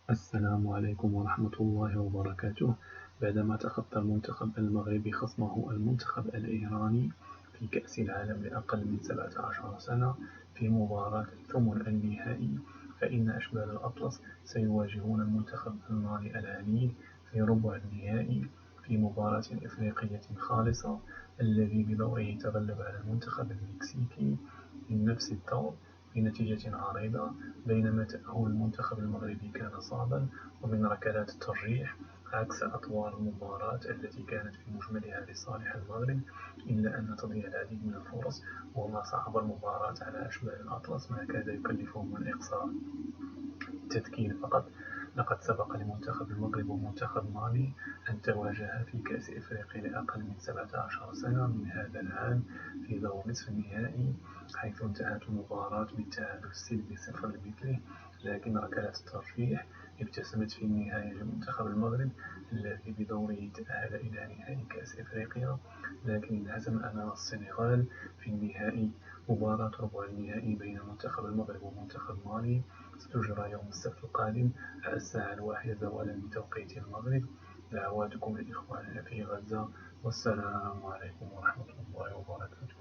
السلام عليكم ورحمة الله وبركاته. بعدما تخطى المنتخب المغربي خصمه المنتخب الإيراني في كأس العالم لأقل من 17 سنة في مباراة ثمن النهائي، فإن أشبال الأطلس سيواجهون المنتخب المالي العنيد في ربع النهائي في مباراة إفريقية خالصة، الذي بدوره تغلب على المنتخب المكسيكي من نفس الدور بنتيجة عريضة، بينما تأهل المنتخب المغربي كان صعبا ومن ركلات الترجيح عكس أطوار المباراة التي كانت في مجملها لصالح المغرب، إلا أن تضييع العديد من الفرص وما صعب المباراة على أشبال الأطلس ما كاد يكلفهم الإقصاء. للتذكير فقط، لقد سبق لمنتخب المغرب ومنتخب مالي أن تواجها في كأس إفريقيا لأقل من 17 سنة من هذا العام في دور نصف النهائي، حيث انتهت المباراة بالتعادل السلبي 0-0، لكن ركلات الترجيح ابتسمت في النهاية لمنتخب المغرب الذي بدوره تأهل إلى نهائي كأس إفريقيا، لكن انهزم أمام السنغال في النهائي. مباراة ربع النهائي بين منتخب المغرب ومنتخب مالي ستجرى يوم السبت القادم على الساعة 1 زوالا بتوقيت المغرب. دعواتكم لإخواننا في غزة، والسلام عليكم ورحمة الله وبركاته.